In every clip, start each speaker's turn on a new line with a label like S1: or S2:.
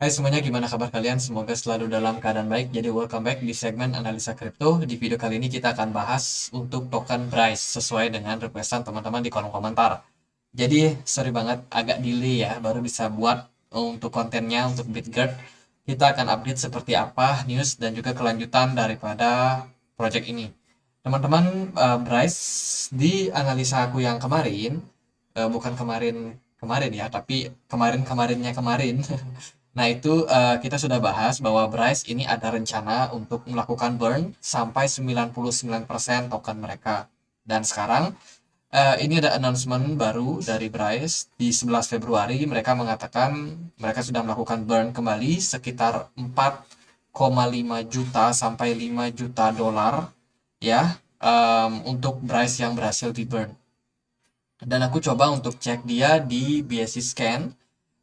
S1: Hai semuanya, gimana kabar kalian? Semoga selalu dalam keadaan baik. Jadi welcome back di segmen analisa kripto. Di video kali ini kita akan bahas untuk token Bryce sesuai dengan requestan teman-teman di kolom komentar. Jadi sorry banget agak delay ya, baru bisa buat untuk kontennya untuk Bitgert. Kita akan update seperti apa news dan juga kelanjutan daripada project ini. Teman-teman, Bryce di analisa aku yang kemarin, bukan kemarin ya, tapi kemarin-kemarinnya kemarin. Nah, itu kita sudah bahas bahwa Bryce ini ada rencana untuk melakukan burn sampai 99% token mereka. Dan sekarang ini ada announcement baru dari Bryce di 11 Februari. Mereka mengatakan mereka sudah melakukan burn kembali sekitar 4,5 juta sampai 5 juta dolar ya, untuk Bryce yang berhasil di burn. Dan aku coba untuk cek dia di BSC Scan,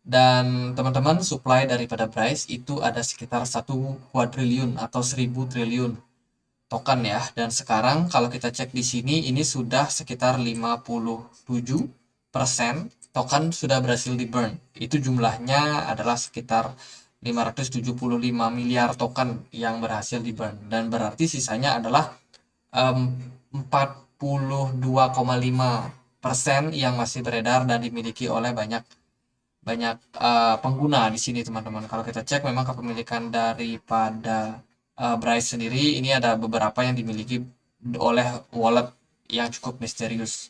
S1: dan teman-teman, supply daripada Bryce itu ada sekitar 1 kuadriliun atau 1000 triliun token ya. Dan sekarang kalau kita cek di sini ini sudah sekitar 57% token sudah berhasil di burn. Itu jumlahnya adalah sekitar 575 miliar token yang berhasil di burn, dan berarti sisanya adalah 42,5% yang masih beredar dan dimiliki oleh banyak banyak pengguna di sini, teman-teman. Kalau kita cek memang kepemilikan daripada Bryce sendiri ini ada beberapa yang dimiliki oleh wallet yang cukup misterius.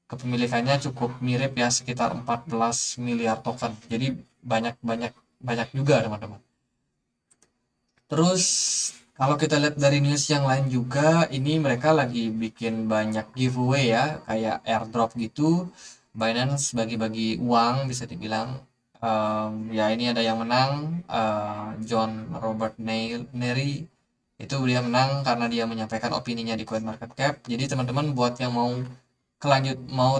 S1: Kepemilikannya cukup mirip ya, sekitar 14 miliar token. Jadi banyak banyak banyak juga, teman-teman. Terus kalau kita lihat dari news yang lain juga, ini mereka lagi bikin banyak giveaway ya, kayak airdrop gitu. Binance bagi-bagi uang bisa dibilang. Ya ini ada yang menang, John Robert Neri. Itu dia menang karena dia menyampaikan opininya di CoinMarketCap. Jadi teman-teman buat yang mau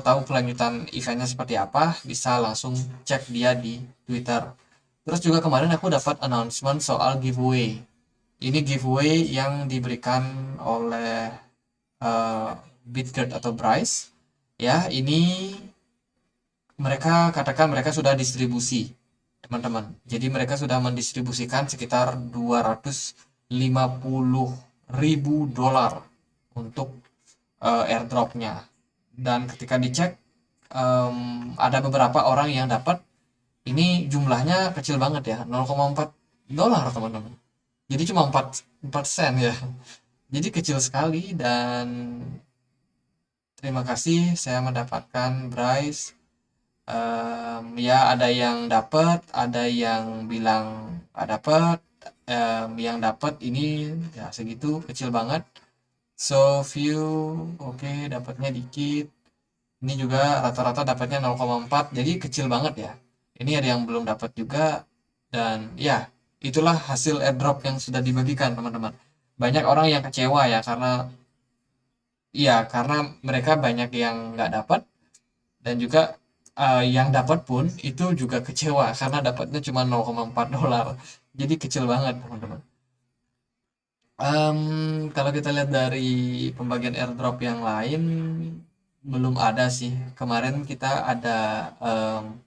S1: tahu kelanjutan eventnya seperti apa, bisa langsung cek dia di Twitter. Terus juga kemarin aku dapat announcement soal giveaway. Ini giveaway yang diberikan oleh Bitgert atau Bryce. Ya, ini mereka katakan mereka sudah distribusi, teman-teman. Jadi mereka sudah mendistribusikan sekitar 250 ribu dolar untuk airdropnya. Dan ketika dicek, ada beberapa orang yang dapat. Ini jumlahnya kecil banget ya, 0,4 dolar, teman-teman. Jadi cuma 4 sen ya. Jadi kecil sekali. Dan terima kasih saya mendapatkan Bryce. Ya ada yang dapat, ada yang bilang nggak dapat. Yang dapat ini ya segitu, kecil banget. So few, oke, dapatnya dikit. Ini juga rata-rata dapatnya 0,4, jadi kecil banget ya. Ini ada yang belum dapat juga. Dan ya, itulah hasil airdrop yang sudah dibagikan, teman-teman. Banyak orang yang kecewa ya, karena mereka banyak yang nggak dapat. Dan juga yang dapat pun itu juga kecewa karena dapatnya cuma 0,4 dolar. Jadi kecil banget, teman-teman. Kalau kita lihat dari pembagian airdrop yang lain, belum ada sih. Kemarin kita ada, em,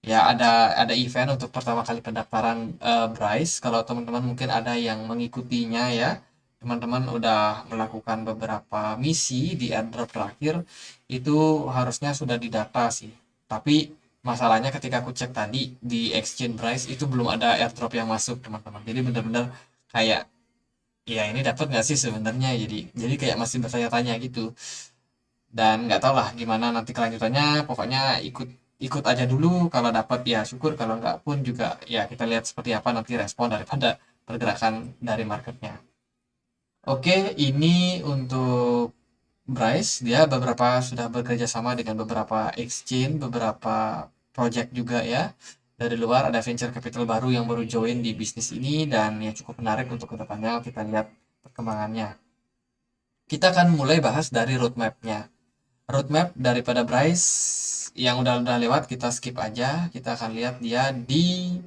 S1: ya ada event untuk pertama kali pendaftaran Bryce. Kalau teman-teman mungkin ada yang mengikutinya ya, teman-teman udah melakukan beberapa misi di airdrop terakhir, itu harusnya sudah didata sih. Tapi masalahnya ketika aku cek tadi di exchange Bryce itu belum ada airdrop yang masuk, teman-teman. Jadi benar-benar kayak, ya ini dapat nggak sih sebenarnya, jadi kayak masih bertanya-tanya gitu. Dan nggak tahu lah gimana nanti kelanjutannya, pokoknya ikut ikut aja dulu. Kalau dapat ya syukur, kalau nggak pun juga ya kita lihat seperti apa nanti respon daripada pergerakan dari marketnya. Oke, ini untuk Bryce, dia beberapa sudah bekerja sama dengan beberapa exchange, beberapa project juga ya. Dari luar ada venture capital baru yang baru join di bisnis ini, dan ya cukup menarik untuk kedepannya kita lihat perkembangannya. Kita akan mulai bahas dari roadmap-nya. Roadmap daripada Bryce yang udah lewat kita skip aja. Kita akan lihat dia di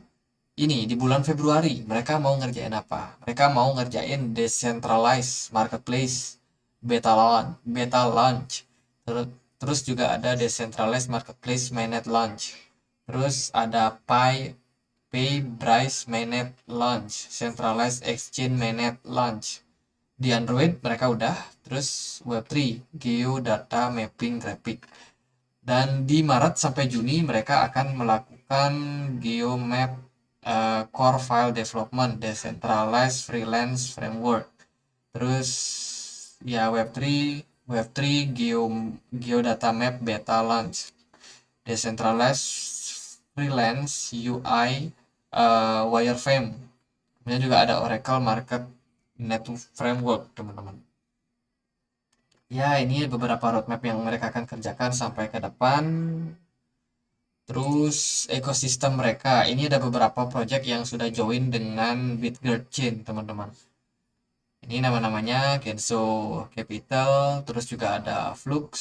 S1: bulan Februari. Mereka mau ngerjain apa? Mereka mau ngerjain decentralized marketplace beta launch. Terus juga ada decentralized marketplace mainnet launch. Terus ada Pi Pay Bryce Mainnet Launch, Centralized Exchange Mainnet Launch. Di Android mereka udah, terus Web3, Geodata Mapping Graphic. Dan di Maret sampai Juni mereka akan melakukan GeoMap Core File Development, Decentralized Freelance Framework. Terus ya Web3 Geodata Map Beta Launch, Decentralized Freelance UI Wireframe. Kemudian juga ada Oracle Market Network Framework, teman-teman. Ya, ini beberapa roadmap yang mereka akan kerjakan sampai ke depan. Terus ekosistem mereka, ini ada beberapa project yang sudah join dengan Bitgert Chain, teman-teman. Ini nama-namanya Kenso Capital, terus juga ada Flux.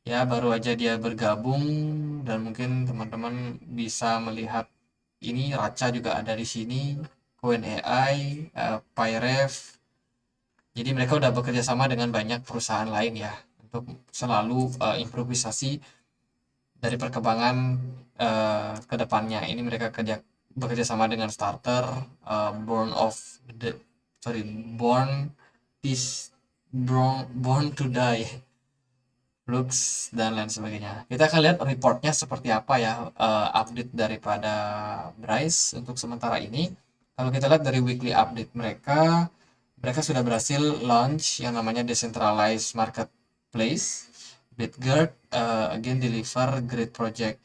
S1: Ya, baru aja dia bergabung dan mungkin teman-teman bisa melihat ini Raca juga ada di sini, Coin AI, Pyref. Jadi mereka udah bekerja sama dengan banyak perusahaan lain ya untuk selalu improvisasi dari perkembangan ke depannya. Ini mereka bekerja sama dengan starter, Born Born to Die, Lux dan lain sebagainya. Kita akan lihat reportnya seperti apa ya, update daripada Bryce untuk sementara ini. Kalau kita lihat dari weekly update mereka sudah berhasil launch yang namanya decentralized marketplace. Bitgert again deliver great project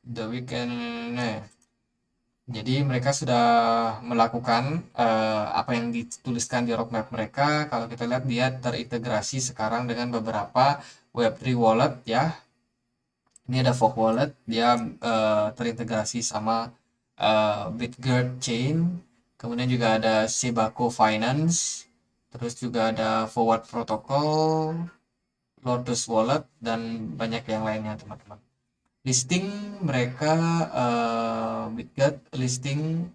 S1: the weekend. Jadi mereka sudah melakukan apa yang dituliskan di roadmap mereka. Kalau kita lihat dia terintegrasi sekarang dengan beberapa Web3 wallet ya. Ini ada Fork Wallet, dia terintegrasi sama Bitgert Chain. Kemudian juga ada Sebaco Finance. Terus juga ada Forward Protocol, Lotus Wallet, dan banyak yang lainnya, teman-teman. Listing mereka Bitgert listing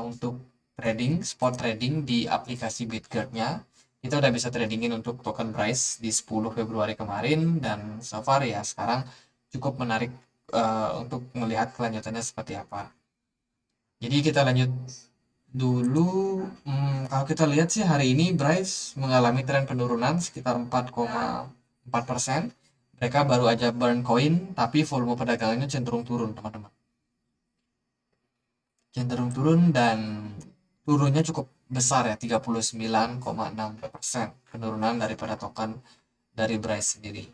S1: untuk trading, spot trading di aplikasi Bitgert-nya. Kita udah bisa tradingin untuk token Bryce di 10 Februari kemarin dan so far ya sekarang cukup menarik untuk melihat kelanjutannya seperti apa. Jadi kita lanjut dulu. Kalau kita lihat sih hari ini Bryce mengalami tren penurunan sekitar 4,4%. Mereka baru aja burn koin, tapi volume perdagangannya cenderung turun, teman-teman. Cenderung turun dan turunnya cukup besar ya, 39,6% penurunan daripada token dari Bryce sendiri.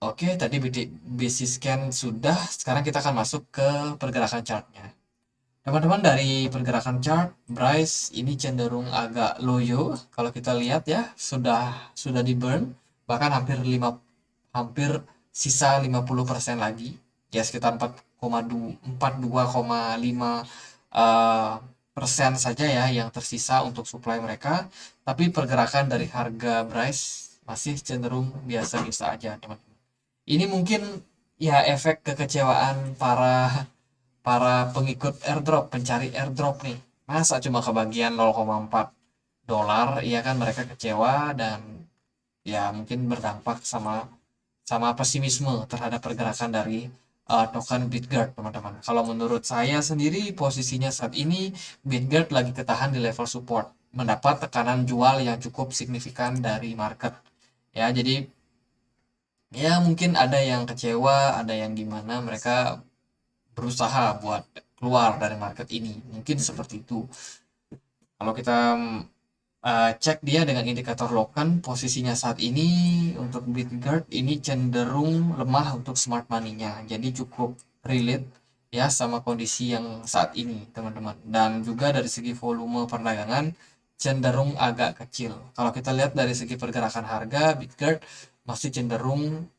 S1: Oke, tadi BC scan sudah, sekarang kita akan masuk ke pergerakan chartnya. Teman-teman, dari pergerakan chart, Bryce ini cenderung agak loyo. Kalau kita lihat ya, sudah di burn, bahkan hampir sisa 50% lagi. Ya sekitar 42,5 persen saja ya yang tersisa untuk supply mereka. Tapi pergerakan dari harga Bryce masih cenderung biasa-biasa aja, teman-teman. Ini mungkin ya efek kekecewaan para pengikut airdrop, pencari airdrop nih. Masa cuma kebagian 0,4 dolar, iya kan mereka kecewa dan ya mungkin berdampak sama pesimisme terhadap pergerakan dari token Bitgert, teman-teman. Kalau menurut saya sendiri posisinya saat ini Bitgert lagi ketahan di level support, mendapat tekanan jual yang cukup signifikan dari market. Ya, jadi ya mungkin ada yang kecewa, ada yang gimana, mereka berusaha buat keluar dari market ini. Mungkin seperti itu. Kalau kita cek dia dengan indikator Loken, posisinya saat ini untuk Bitgert ini cenderung lemah untuk smart money-nya. Jadi cukup relate ya sama kondisi yang saat ini, teman-teman. Dan juga dari segi volume perdagangan cenderung agak kecil. Kalau kita lihat dari segi pergerakan harga, Bitgert masih cenderung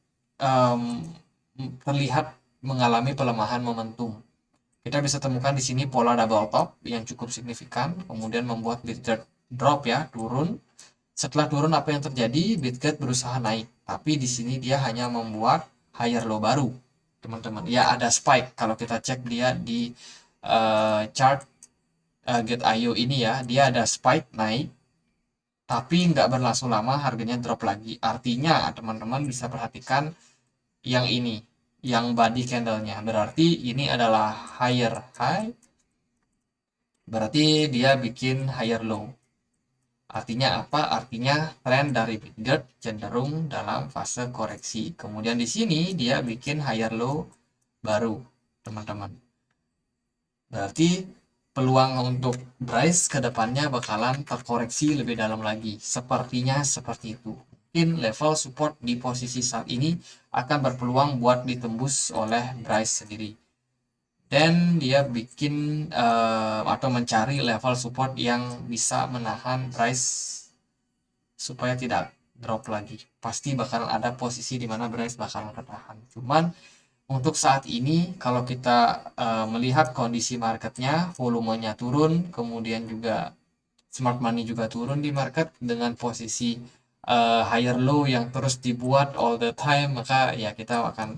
S1: terlihat mengalami pelemahan momentum. Kita bisa temukan di sini pola double top yang cukup signifikan, kemudian membuat Bitgert drop ya, turun. Setelah turun apa yang terjadi? Bitgert berusaha naik, tapi di sini dia hanya membuat higher low baru, teman-teman. Ya ada spike kalau kita cek dia di chart Get.io ini ya, dia ada spike naik, tapi nggak berlangsung lama harganya drop lagi. Artinya teman-teman bisa perhatikan yang ini, yang body candlenya. Berarti ini adalah higher high, berarti dia bikin higher low. Artinya apa? Artinya tren dari Bitget cenderung dalam fase koreksi. Kemudian di sini dia bikin higher low baru, teman-teman. Berarti peluang untuk price ke depannya bakalan terkoreksi lebih dalam lagi. Sepertinya seperti itu. Mungkin level support di posisi saat ini akan berpeluang buat ditembus oleh price sendiri. Dan dia bikin atau mencari level support yang bisa menahan price supaya tidak drop lagi. Pasti bakalan ada posisi di mana price bakalan tertahan. Cuman untuk saat ini kalau kita melihat kondisi marketnya, volumenya turun, kemudian juga smart money juga turun di market dengan posisi higher low yang terus dibuat all the time, maka ya kita akan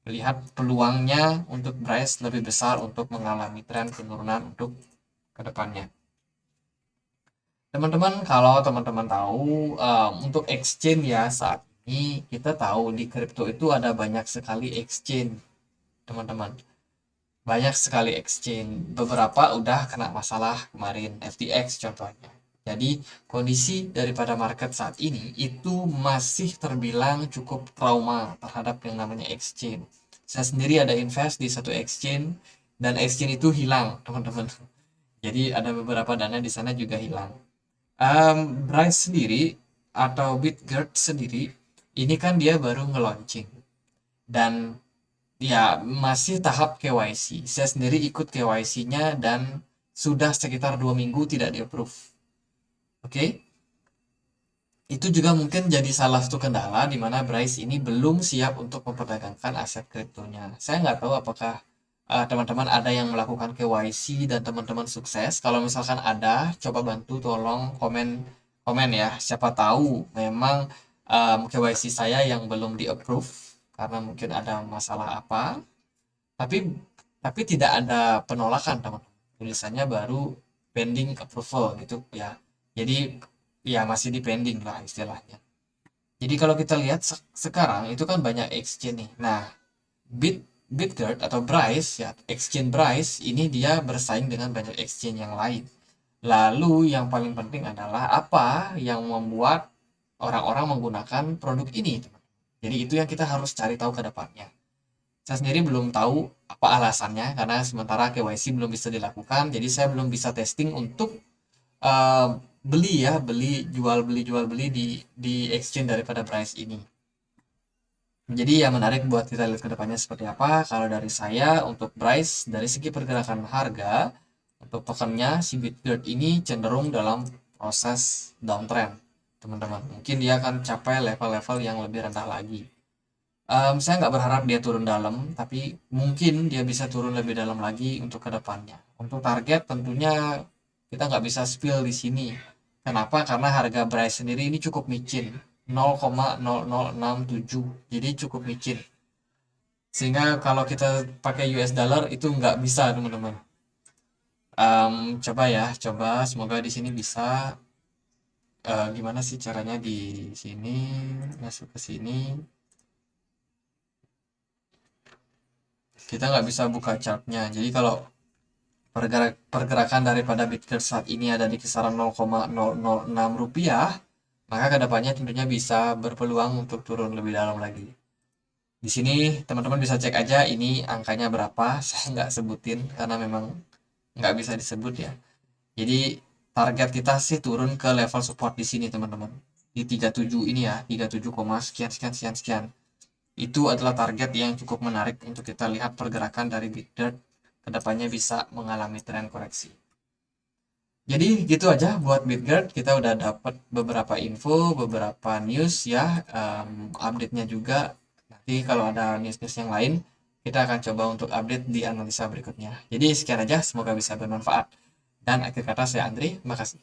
S1: melihat peluangnya untuk price lebih besar untuk mengalami tren penurunan untuk kedepannya. Teman-teman, kalau teman-teman tahu untuk exchange ya saat ini kita tahu di crypto itu ada banyak sekali exchange, teman-teman. Banyak sekali exchange. Beberapa udah kena masalah kemarin, FTX contohnya. Jadi kondisi daripada market saat ini itu masih terbilang cukup trauma terhadap yang namanya exchange. Saya sendiri ada invest di satu exchange dan exchange itu hilang, teman-teman. Jadi ada beberapa dana di sana juga hilang. Bryce sendiri atau Bitgert sendiri ini kan dia baru nge-launching dan ya masih tahap KYC. Saya sendiri ikut KYC-nya dan sudah sekitar 2 minggu tidak di-approve. Oke. Itu juga mungkin jadi salah satu kendala di mana Bryce ini belum siap untuk memperdagangkan aset kriptonya. Saya nggak tahu apakah teman-teman ada yang melakukan KYC dan teman-teman sukses. Kalau misalkan ada, coba bantu tolong komen ya. Siapa tahu memang KYC saya yang belum di-approve karena mungkin ada masalah apa. Tapi tidak ada penolakan, teman-teman. Tulisannya baru pending approval gitu ya. Jadi ya masih di pending lah istilahnya. Jadi kalau kita lihat sekarang itu kan banyak exchange nih. Nah, Bitgert atau Bryce ya, exchange Bryce ini dia bersaing dengan banyak exchange yang lain. Lalu yang paling penting adalah apa yang membuat orang-orang menggunakan produk ini. Jadi itu yang kita harus cari tahu ke depannya. Saya sendiri belum tahu apa alasannya karena sementara KYC belum bisa dilakukan, jadi saya belum bisa testing untuk beli jual beli di exchange daripada price ini. Jadi ya menarik buat kita lihat ke depannya seperti apa. Kalau dari saya untuk price dari segi pergerakan harga untuk tokennya si Bitgert ini cenderung dalam proses downtrend, teman-teman. Mungkin dia akan capai level-level yang lebih rendah lagi. Saya nggak berharap dia turun dalam, tapi mungkin dia bisa turun lebih dalam lagi untuk kedepannya. Untuk target tentunya kita nggak bisa spill di sini. Kenapa? Karena harga Bryce sendiri ini cukup micin, 0,0067, jadi cukup micin. Sehingga kalau kita pakai US dollar itu nggak bisa, teman-teman. Coba ya, coba semoga di sini bisa. Gimana sih caranya di sini masuk ke sini? Kita nggak bisa buka chartnya. Jadi kalau pergerakan daripada Bitcoin saat ini ada di kisaran 0,006 rupiah, maka kedepannya tentunya bisa berpeluang untuk turun lebih dalam lagi. Di sini teman-teman bisa cek aja ini angkanya berapa. Saya nggak sebutin karena memang nggak bisa disebut ya. Jadi target kita sih turun ke level support di sini, teman-teman. Di 37 ini ya, 37, sekian sekian sekian sekian. Itu adalah target yang cukup menarik untuk kita lihat pergerakan dari Bitgert kedepannya bisa mengalami tren koreksi. Jadi gitu aja buat Bitgert, kita udah dapat beberapa info, beberapa news ya, update-nya juga. Nanti kalau ada news-news yang lain, kita akan coba untuk update di analisa berikutnya. Jadi sekian aja, semoga bisa bermanfaat. Dan akhir kata saya Andri, makasih.